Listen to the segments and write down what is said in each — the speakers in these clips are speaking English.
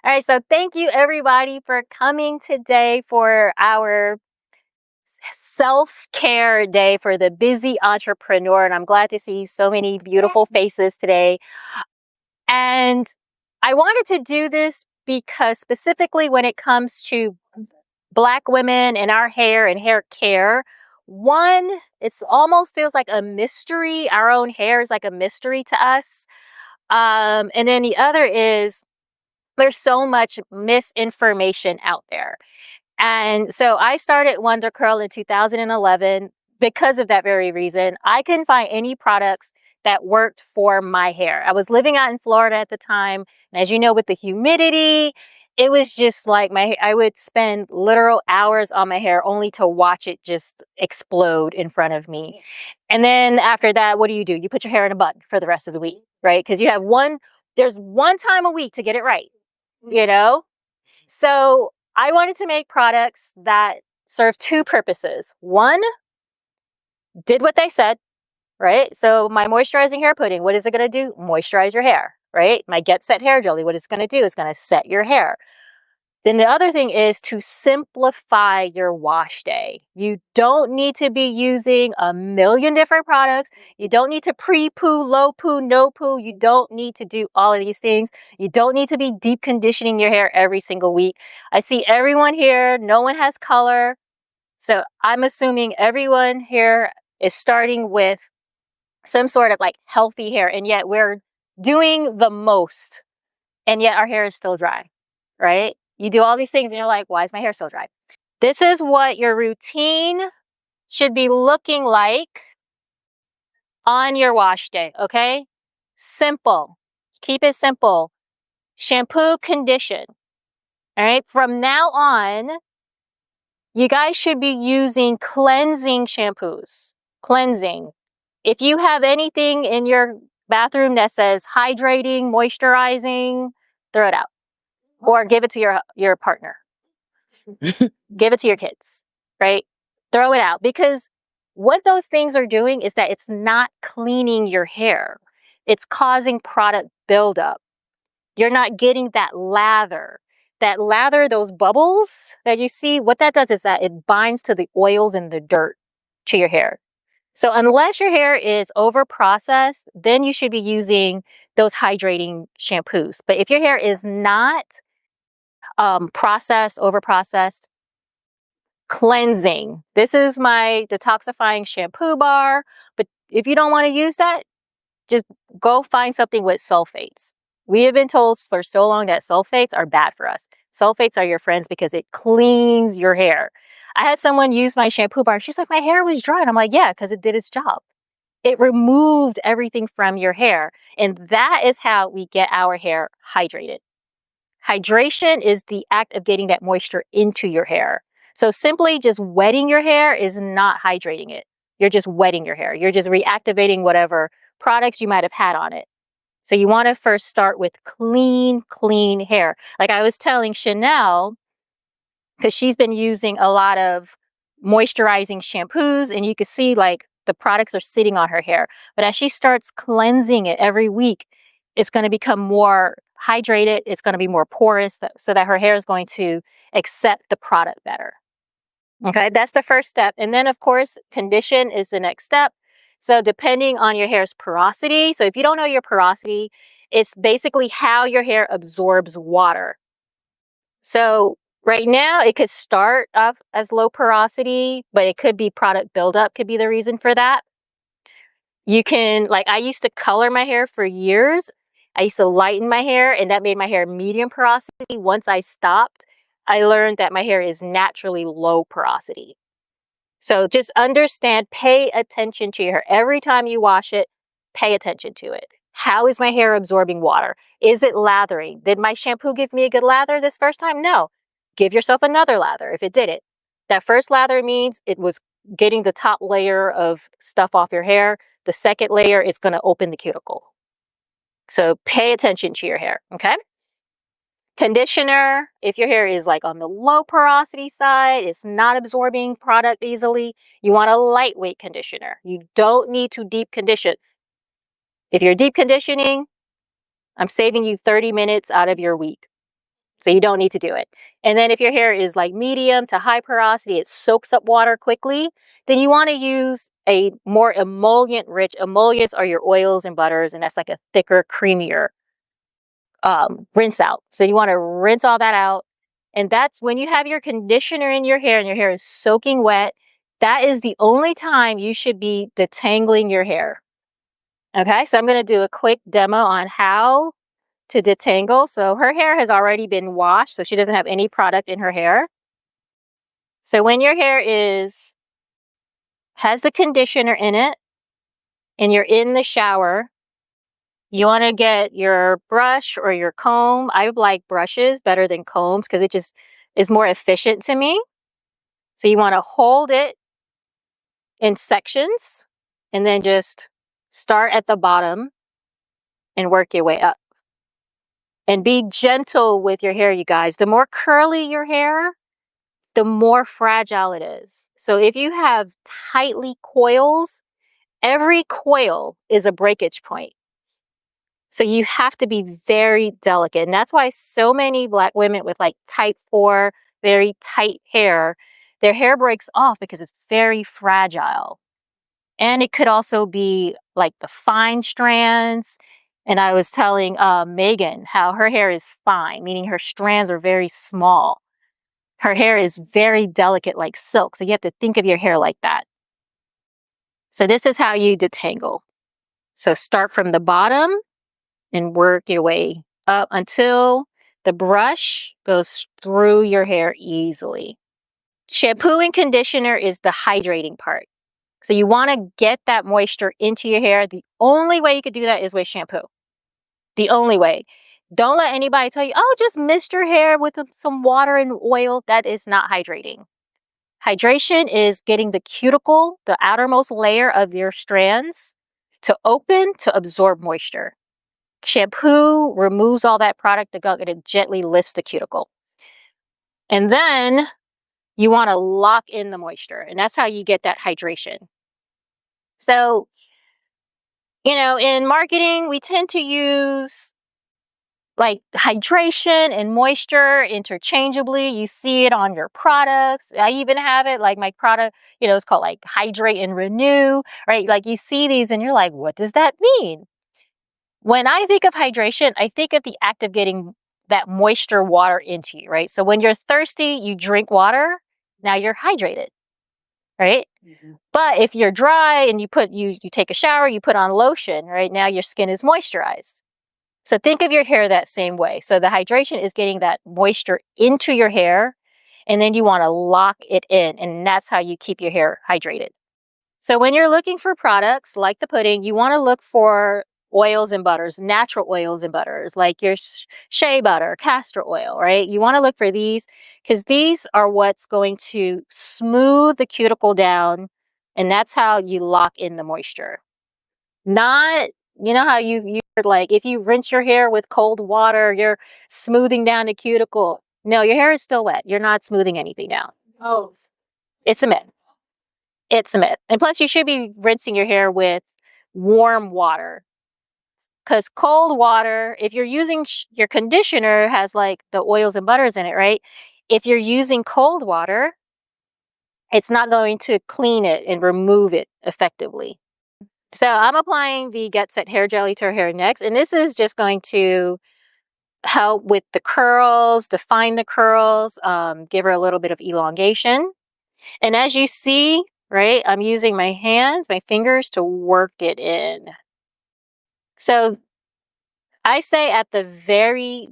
All right, so thank you everybody for coming today for our self-care day for the busy entrepreneur. And I'm glad to see so many beautiful faces today. And I wanted to do this because specifically when it comes to Black women and our hair and hair care, one, it's almost feels like a mystery. Our own hair is like a mystery to us. And then the other is there's so much misinformation out there. And so I started Wonder Curl in 2011 because of that very reason. I couldn't find any products that worked for my hair. I was living out in Florida at the time. And as you know, with the humidity, it was just like I would spend literal hours on my hair only to watch it just explode in front of me. And then after that, what do? You put your hair in a bun for the rest of the week, right? Because there's one time a week to get it right, you know? So I wanted to make products that serve two purposes. One, did what they said, right? So my moisturizing hair pudding, what is it going to do? Moisturize your hair, right? My Get Set Hair Jelly, what it's going to do is going to set your hair. Then the other thing is to simplify your wash day. You don't need to be using a million different products. You don't need to pre-poo, low poo, no poo. You don't need to do all of these things. You don't need to be deep conditioning your hair every single week. I see everyone here. No one has color. So I'm assuming everyone here is starting with some sort of like healthy hair. And yet we're doing the most. And yet our hair is still dry, right? You do all these things and you're like, why is my hair so dry? This is what your routine should be looking like on your wash day, okay? Simple. Keep it simple. Shampoo, condition. All right? From now on, you guys should be using cleansing shampoos. Cleansing. If you have anything in your bathroom that says hydrating, moisturizing, throw it out. Or give it to your partner. Give it to your kids, right? Throw it out, because what those things are doing is that it's not cleaning your hair. It's causing product buildup. You're not getting that lather. That lather, those bubbles that you see, what that does is that it binds to the oils and the dirt to your hair. So unless your hair is over processed, then you should be using those hydrating shampoos. But if your hair is not processed, over processed, cleansing. This is my detoxifying shampoo bar. But if you don't want to use that, just go find something with sulfates. We have been told for so long that sulfates are bad for us. Sulfates are your friends because it cleans your hair. I had someone use my shampoo bar. She's like, my hair was dry. And I'm like, yeah, because it did its job. It removed everything from your hair. And that is how we get our hair hydrated. Hydration is the act of getting that moisture into your hair. So simply just wetting your hair is not hydrating it. You're just wetting your hair. You're just reactivating whatever products you might have had on it. So you want to first start with clean hair. Like I was telling Chanel, because she's been using a lot of moisturizing shampoos, and you can see like the products are sitting on her hair. But as she starts cleansing it every week, it's going to become more hydrated. It's going to be more porous so that her hair is going to accept the product better. Okay, that's the first step. And then of course, condition is the next step. So depending on your hair's porosity, so if you don't know your porosity, it's basically how your hair absorbs water. So right now it could start off as low porosity, but it could be product buildup could be the reason for that. You can, like I used to color my hair for years. I used to lighten my hair and that made my hair medium porosity. Once I stopped, I learned that my hair is naturally low porosity. So just understand, pay attention to your hair. Every time you wash it, pay attention to it. How is my hair absorbing water? Is it lathering? Did my shampoo give me a good lather this first time? No. Give yourself another lather if it did it. That first lather means it was getting the top layer of stuff off your hair. The second layer is going to open the cuticle. So pay attention to your hair, okay? Conditioner, if your hair is like on the low porosity side, it's not absorbing product easily, you want a lightweight conditioner. You don't need to deep condition. If you're deep conditioning, I'm saving you 30 minutes out of your week. So you don't need to do it. And then if your hair is like medium to high porosity, it soaks up water quickly, then you want to use a more emollient rich. Emollients are your oils and butters, and that's like a thicker, creamier rinse out. So you want to rinse all that out. And that's when you have your conditioner in your hair and your hair is soaking wet. That is the only time you should be detangling your hair. Okay, so I'm going to do a quick demo on how to detangle. So her hair has already been washed, so she doesn't have any product in her hair. So when your hair has the conditioner in it and you're in the shower, you want to get your brush or your comb. I like brushes better than combs because it just is more efficient to me. So you want to hold it in sections and then just start at the bottom and work your way up. And be gentle with your hair, you guys. The more curly your hair, the more fragile it is. So if you have tightly coils, every coil is a breakage point. So you have to be very delicate. And that's why so many Black women with like type 4, very tight hair, their hair breaks off because it's very fragile. And it could also be like the fine strands. And I was telling Megan how her hair is fine, meaning her strands are very small. Her hair is very delicate like silk. So you have to think of your hair like that. So this is how you detangle. So start from the bottom and work your way up until the brush goes through your hair easily. Shampoo and conditioner is the hydrating part. So you want to get that moisture into your hair. The only way you could do that is with shampoo. The only way. Don't let anybody tell you, oh, just mist your hair with some water and oil. That is not hydrating. Hydration is getting the cuticle, the outermost layer of your strands, to open to absorb moisture. Shampoo removes all that product, and it gently lifts the cuticle. And then you want to lock in the moisture, and that's how you get that hydration. So, you know, in marketing, we tend to use like hydration and moisture interchangeably. You see it on your products. I even have it like my product, you know, it's called like Hydrate and Renew, right? Like you see these and you're like, what does that mean? When I think of hydration, I think of the act of getting that moisture water into you, right? So when you're thirsty, you drink water, now you're hydrated, right? Mm-hmm. But if you're dry and you take a shower, you put on lotion, right? Now your skin is moisturized. So think of your hair that same way. So the hydration is getting that moisture into your hair, and then you want to lock it in, and that's how you keep your hair hydrated. So when you're looking for products like the pudding, you want to look for oils and butters, natural oils and butters, like your shea butter, castor oil, right? You want to look for these because these are what's going to smooth the cuticle down, and that's how you lock in the moisture. Not, you know how you're like, if you rinse your hair with cold water, you're smoothing down the cuticle. No, your hair is still wet. You're not smoothing anything down. Oh, it's a myth. It's a myth. And plus, you should be rinsing your hair with warm water. Because cold water, if you're using your conditioner, has like the oils and butters in it, right? If you're using cold water, it's not going to clean it and remove it effectively. So I'm applying the Get Set Hair Jelly to her hair next. And this is just going to help with the curls, define the curls, give her a little bit of elongation. And as you see, right, I'm using my hands, my fingers to work it in. So I say at the very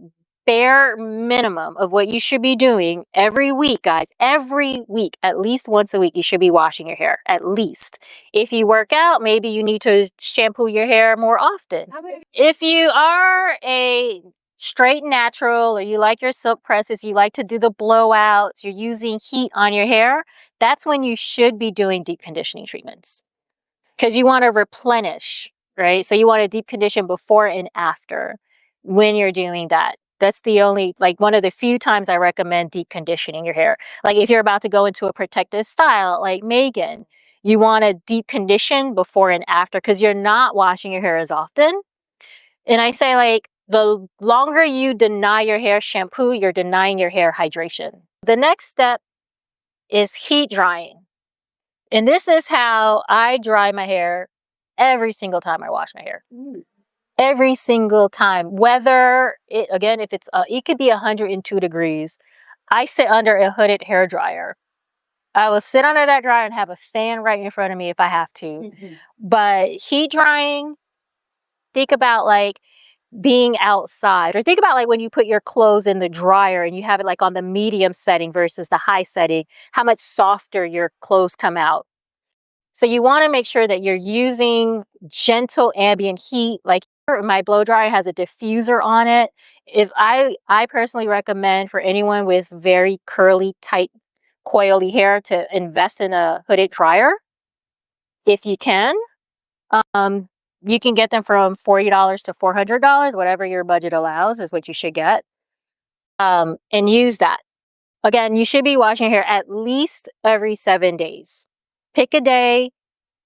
bare minimum of what you should be doing every week, guys, every week, at least once a week, you should be washing your hair, at least. If you work out, maybe you need to shampoo your hair more often. If you are a straight natural, or you like your silk presses, you like to do the blowouts, you're using heat on your hair, that's when you should be doing deep conditioning treatments. Because you want to replenish, right? So you want to deep condition before and after when you're doing that. That's the only, like one of the few times I recommend deep conditioning your hair. Like if you're about to go into a protective style like Megan, you want to deep condition before and after because you're not washing your hair as often. And I say like, The longer you deny your hair shampoo, you're denying your hair hydration. The next step is heat drying. And this is how I dry my hair every single time I wash my hair. Every single time. Whether it, again, if it's, it could be 102 degrees. I sit under a hooded hair dryer. I will sit under that dryer and have a fan right in front of me if I have to. But heat drying, think about like being outside, or think about like when you put your clothes in the dryer and you have it like on the medium setting versus the high setting, how much softer your clothes come out. So you want to make sure that you're using gentle ambient heat. Like my blow dryer has a diffuser on it. If I personally recommend for anyone with very curly, tight, coily hair to invest in a hooded dryer if you can. You can get them from $40 to $400, whatever your budget allows is what you should get. And use that. Again, you should be washing your hair at least every 7 days. Pick a day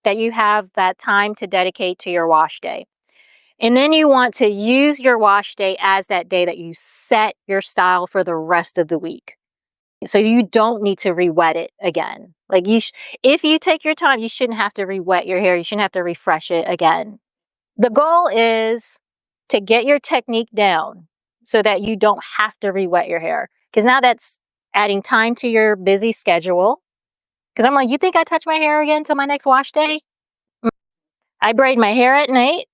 that you have that time to dedicate to your wash day. And then you want to use your wash day as that day that you set your style for the rest of the week. So you don't need to re-wet it again. Like if you take your time, you shouldn't have to re-wet your hair. You shouldn't have to refresh it again. The goal is to get your technique down so that you don't have to re-wet your hair. Because now that's adding time to your busy schedule. Because I'm like, you think I touch my hair again till my next wash day? I braid my hair at night.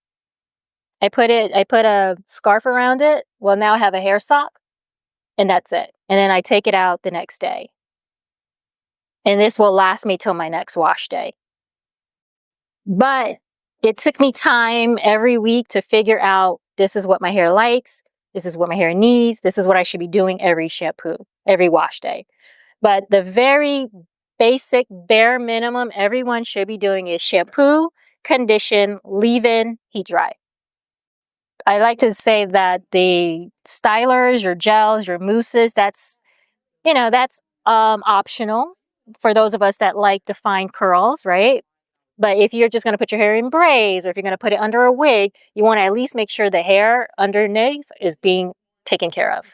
I put a scarf around it. Well, now I have a hair sock. And that's it. And then I take it out the next day. And this will last me till my next wash day. But it took me time every week to figure out this is what my hair likes. This is what my hair needs. This is what I should be doing every shampoo, every wash day. But the very basic bare minimum everyone should be doing is shampoo, condition, leave-in, heat dry. I like to say that the stylers, your gels, your mousses, that's optional for those of us that like defined curls, right? But if you're just going to put your hair in braids, or if you're going to put it under a wig, you want to at least make sure the hair underneath is being taken care of.